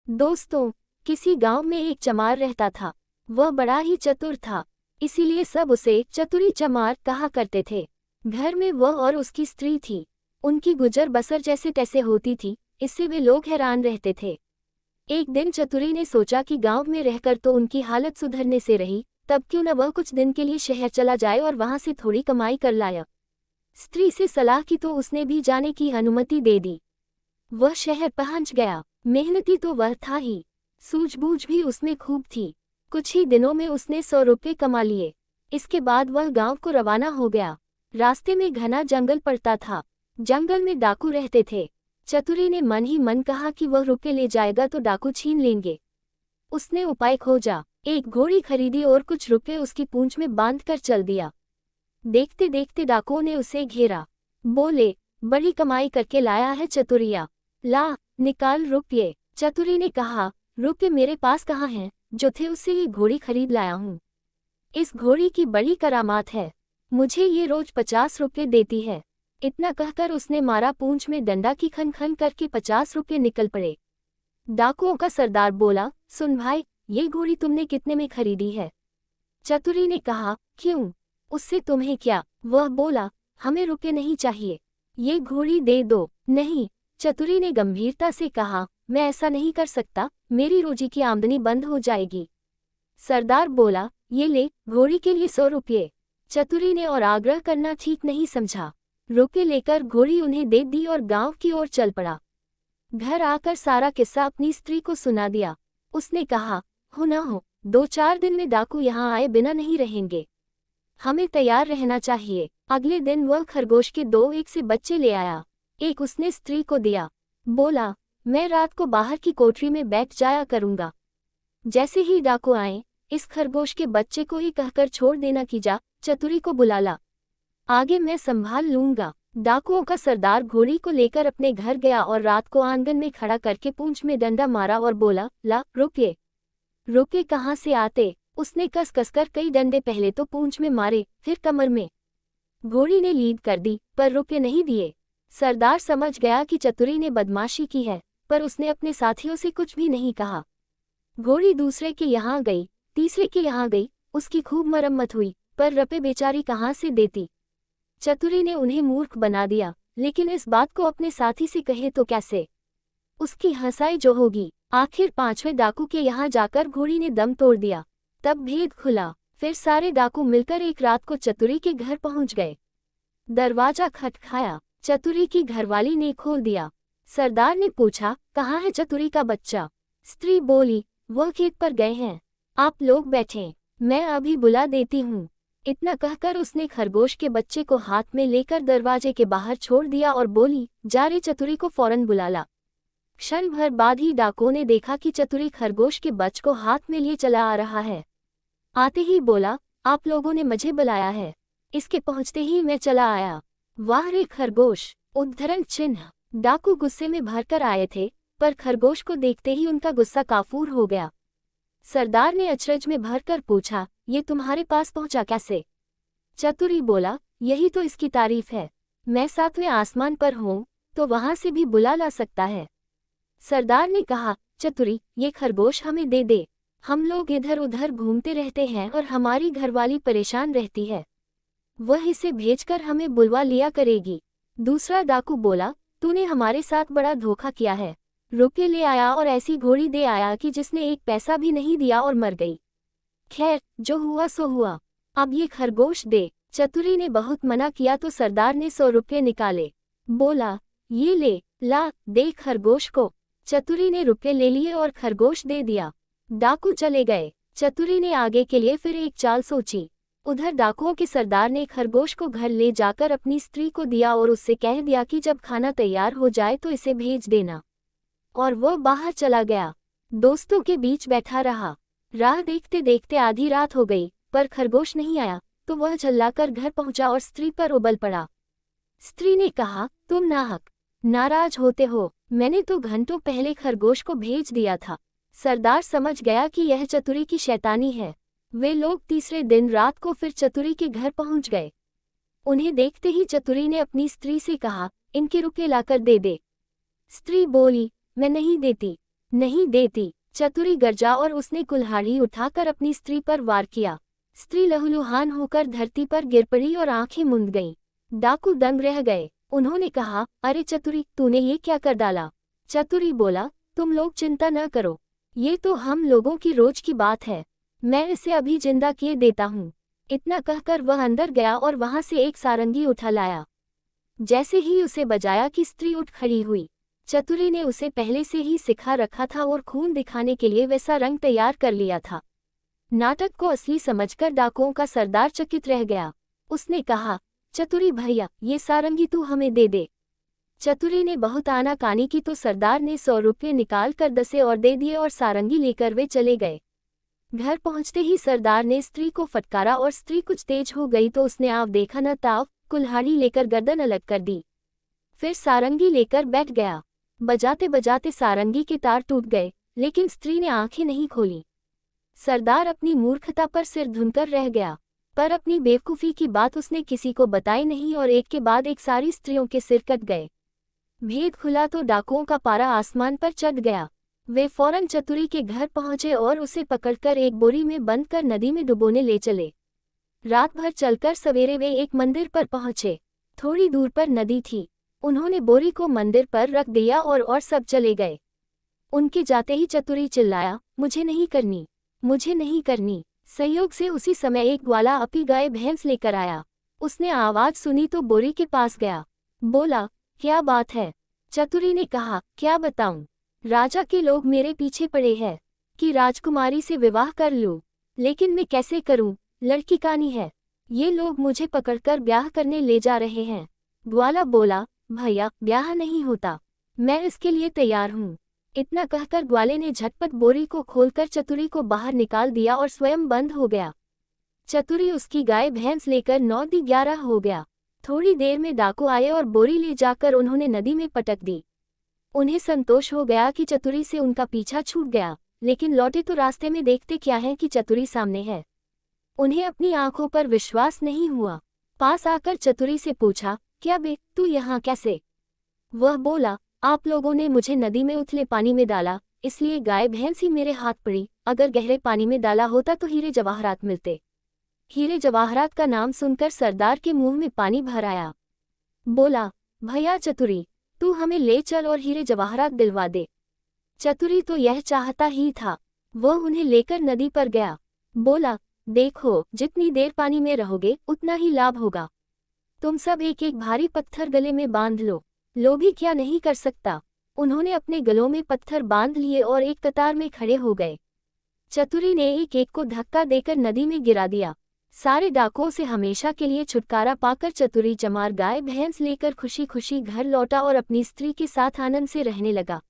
दोस्तों, किसी गांव में एक चमार रहता था। वह बड़ा ही चतुर था, इसीलिए सब उसे चतुरी चमार कहा करते थे। घर में वह और उसकी स्त्री थी। उनकी गुजर बसर जैसे तैसे होती थी, इससे वे लोग हैरान रहते थे। एक दिन चतुरी ने सोचा कि गांव में रहकर तो उनकी हालत सुधरने से रही, तब क्यों न वह कुछ दिन के लिए शहर चला जाए और वहां से थोड़ी कमाई कर लाया। स्त्री से सलाह की तो उसने भी जाने की अनुमति दे दी। वह शहर पहुंच गया। मेहनती तो वह था ही, सूझबूझ भी उसमें खूब थी। कुछ ही दिनों में उसने 100 रुपये कमा लिए। इसके बाद वह गांव को रवाना हो गया। रास्ते में घना जंगल पड़ता था। जंगल में डाकू रहते थे। चतुरी ने मन ही मन कहा कि वह रुपये ले जाएगा तो डाकू छीन लेंगे। उसने उपाय खोजा, एक घोड़ी खरीदी और कुछ रुपये उसकी पूंछ में बांधकर चल दिया। देखते देखते डाकुओं ने उसे घेरा। बोले, बड़ी कमाई करके लाया है चतुरिया, ला निकाल रुपये। चतुरी ने कहा, रुपये मेरे पास कहाँ हैं, जो थे उससे ये घोड़ी खरीद लाया हूँ। इस घोड़ी की बड़ी करामात है, मुझे ये रोज 50 रुपये देती है। इतना कहकर उसने मारा पूंछ में डंडा की खन खन करके 50 रुपये निकल पड़े। डाकुओं का सरदार बोला, सुन भाई, ये घोड़ी तुमने कितने में खरीदी है? चतुरी ने कहा, क्यों, उससे तुम्हें क्या? वह बोला, हमें रुपये नहीं चाहिए, ये घोड़ी दे दो। नहीं, चतुरी ने गंभीरता से कहा, मैं ऐसा नहीं कर सकता, मेरी रोजी की आमदनी बंद हो जाएगी। सरदार बोला, ये ले, घोड़ी के लिए 100 रुपये। चतुरी ने और आग्रह करना ठीक नहीं समझा। रुपये लेकर घोड़ी उन्हें दे दी और गांव की ओर चल पड़ा। घर आकर सारा किस्सा अपनी स्त्री को सुना दिया। उसने कहा, हो न हो, 2-4 दिन में डाकू यहाँ आए बिना नहीं रहेंगे, हमें तैयार रहना चाहिए। अगले दिन वह खरगोश के 2 एक से बच्चे ले आया। एक उसने स्त्री को दिया। बोला, मैं रात को बाहर की कोठरी में बैठ जाया करूंगा। जैसे ही डाकू आए, इस खरगोश के बच्चे को ही कहकर छोड़ देना कि जा चतुरी को बुला ला, आगे मैं संभाल लूंगा। डाकुओं का सरदार घोड़ी को लेकर अपने घर गया और रात को आंगन में खड़ा करके पूंछ में डंडा मारा और बोला, ला रुपये। रुपये कहाँ से आते? उसने कस कसकर कई डंडे पहले तो पूंछ में मारे, फिर कमर में। घोड़ी ने लीद कर दी, पर रुपये नहीं दिए। सरदार समझ गया कि चतुरी ने बदमाशी की है, पर उसने अपने साथियों से कुछ भी नहीं कहा। घोड़ी दूसरे के यहाँ गई, तीसरे के यहाँ गई, उसकी खूब मरम्मत हुई, पर रुपये बेचारी कहाँ से देती। चतुरी ने उन्हें मूर्ख बना दिया, लेकिन इस बात को अपने साथी से कहे तो कैसे? उसकी हंसाई जो होगी। आखिर 5वें डाकू के यहाँ जाकर घोड़ी ने दम तोड़ दिया। तब भेद खुला। फिर सारे डाकू मिलकर एक रात को चतुरी के घर पहुंच गए। दरवाजा खटखटाया। चतुरी की घरवाली ने खोल दिया। सरदार ने पूछा, कहाँ है चतुरी का बच्चा? स्त्री बोली, वह खेत पर गए हैं, आप लोग बैठें, मैं अभी बुला देती हूँ। इतना कहकर उसने खरगोश के बच्चे को हाथ में लेकर दरवाजे के बाहर छोड़ दिया और बोली, जा रे चतुरी को फौरन बुला ला। क्षण भर बाद ही डाकुओं ने देखा कि चतुरी खरगोश के बच्चे को हाथ में लिए चला आ रहा है। आते ही बोला, आप लोगों ने मुझे बुलाया है, इसके पहुंचते ही मैं चला आया। वाह रे खरगोश! उद्धरण चिन्ह। डाकू गुस्से में भरकर आए थे, पर खरगोश को देखते ही उनका गुस्सा काफूर हो गया। सरदार ने अचरज में भरकर पूछा, ये तुम्हारे पास पहुंचा कैसे? चतुरी बोला, यही तो इसकी तारीफ है, मैं 7वें आसमान पर हूँ, तो वहां से भी बुला ला सकता है। सरदार ने कहा, चतुरी, ये खरगोश हमें दे दे, हम लोग इधर उधर घूमते रहते हैं और हमारी घरवाली परेशान रहती है, वह इसे भेजकर हमें बुलवा लिया करेगी। दूसरा डाकू बोला, तूने हमारे साथ बड़ा धोखा किया है, रुपये ले आया और ऐसी घोड़ी दे आया कि जिसने एक पैसा भी नहीं दिया और मर गई। खैर, जो हुआ सो हुआ, अब ये खरगोश दे। चतुरी ने बहुत मना किया तो सरदार ने 100 रुपये निकाले। बोला, ये ले, ला दे खरगोश को। चतुरी ने रुपये ले लिए और खरगोश दे दिया। डाकू चले गए। चतुरी ने आगे के लिए फिर एक चाल सोची। उधर डाकुओं के सरदार ने खरगोश को घर ले जाकर अपनी स्त्री को दिया और उससे कह दिया कि जब खाना तैयार हो जाए तो इसे भेज देना, और वो बाहर चला गया। दोस्तों के बीच बैठा रहा। राह देखते देखते आधी रात हो गई, पर खरगोश नहीं आया, तो वह झल्लाकर घर पहुंचा और स्त्री पर उबल पड़ा। स्त्री ने कहा, तुम नाहक नाराज होते हो, मैंने तो घंटों पहले खरगोश को भेज दिया था। सरदार समझ गया कि यह चतुरी की शैतानी है। वे लोग तीसरे दिन रात को फिर चतुरी के घर पहुंच गए। उन्हें देखते ही चतुरी ने अपनी स्त्री से कहा, इनके रुपये लाकर दे दे। स्त्री बोली, मैं नहीं देती, नहीं देती। चतुरी गरजा और उसने कुल्हाड़ी उठाकर अपनी स्त्री पर वार किया। स्त्री लहूलुहान होकर धरती पर गिर पड़ी और आंखें मूंद गईं। डाकू दंग रह गए। उन्होंने कहा, अरे चतुरी, तूने ये क्या कर डाला? चतुरी बोला, तुम लोग चिंता न करो, ये तो हम लोगों की रोज की बात है, मैं इसे अभी जिंदा किए देता हूँ। इतना कहकर वह अंदर गया और वहां से एक सारंगी उठा लाया। जैसे ही उसे बजाया कि स्त्री उठ खड़ी हुई। चतुरी ने उसे पहले से ही सिखा रखा था और खून दिखाने के लिए वैसा रंग तैयार कर लिया था। नाटक को असली समझकर डाकुओं का सरदार चकित रह गया। उसने कहा, चतुरी भैया, ये सारंगी तू हमें दे दे। चतुरी ने बहुत आनाकानी की तो सरदार ने 100 रुपये निकाल कर दसे और दे दिए और सारंगी लेकर वे चले गए। घर पहुंचते ही सरदार ने स्त्री को फटकारा और स्त्री कुछ तेज हो गई तो उसने आव देखा न ताव कुल्हाड़ी लेकर गर्दन अलग कर दी। फिर सारंगी लेकर बैठ गया। बजाते बजाते सारंगी के तार टूट गए, लेकिन स्त्री ने आंखें नहीं खोली। सरदार अपनी मूर्खता पर सिर धुनकर रह गया, पर अपनी बेवकूफ़ी की बात उसने किसी को बताई नहीं और एक के बाद एक सारी स्त्रियों के सिर कट गए। भेद खुला तो डाकुओं का पारा आसमान पर चढ़ गया। वे फौरन चतुरी के घर पहुंचे और उसे पकड़कर एक बोरी में बंद कर नदी में डुबोने ले चले। रात भर चलकर सवेरे वे एक मंदिर पर पहुंचे। थोड़ी दूर पर नदी थी। उन्होंने बोरी को मंदिर पर रख दिया और सब चले गए। उनके जाते ही चतुरी चिल्लाया, मुझे नहीं करनी, मुझे नहीं करनी। संयोग से उसी समय एक ग्वाला अपनी गाय भैंस लेकर आया। उसने आवाज सुनी तो बोरी के पास गया। बोला, क्या बात है? चतुरी ने कहा, क्या बताऊं, राजा के लोग मेरे पीछे पड़े हैं कि राजकुमारी से विवाह कर लूं, लेकिन मैं कैसे करूं, लड़की कानी है, ये लोग मुझे पकड़कर ब्याह करने ले जा रहे हैं। ग्वाला बोला, भैया, ब्याह नहीं होता, मैं इसके लिए तैयार हूँ। इतना कहकर ग्वाले ने झटपट बोरी को खोलकर चतुरी को बाहर निकाल दिया और स्वयं बंद हो गया। चतुरी उसकी गाय भैंस लेकर 9-11 हो गया। थोड़ी देर में डाकू आए और बोरी ले जाकर उन्होंने नदी में पटक दी। उन्हें संतोष हो गया कि चतुरी से उनका पीछा छूट गया, लेकिन लौटे तो रास्ते में देखते क्या है कि चतुरी सामने है। उन्हें अपनी आंखों पर विश्वास नहीं हुआ। पास आकर चतुरी से पूछा, क्या बे, तू यहाँ कैसे? वह बोला, आप लोगों ने मुझे नदी में उथले पानी में डाला, इसलिए गाय भैंस ही मेरे हाथ पड़ी। अगर गहरे पानी में डाला होता तो हीरे जवाहरात मिलते। हीरे जवाहरात का नाम सुनकर सरदार के मुंह में पानी भर आया। बोला, भैया चतुरी, तू हमें ले चल और हीरे जवाहरात दिलवा दे। चतुरी तो यह चाहता ही था। वह उन्हें लेकर नदी पर गया। बोला, देखो, जितनी देर पानी में रहोगे उतना ही लाभ होगा। तुम सब एक एक भारी पत्थर गले में बांध लो। लोभी क्या नहीं कर सकता। उन्होंने अपने गलों में पत्थर बांध लिए और एक कतार में खड़े हो गए। चतुरी ने एक एक को धक्का देकर नदी में गिरा दिया। सारे डाकुओं से हमेशा के लिए छुटकारा पाकर चतुरी चमार गाय भैंस लेकर खुशी खुशी घर लौटा और अपनी स्त्री के साथ आनंद से रहने लगा।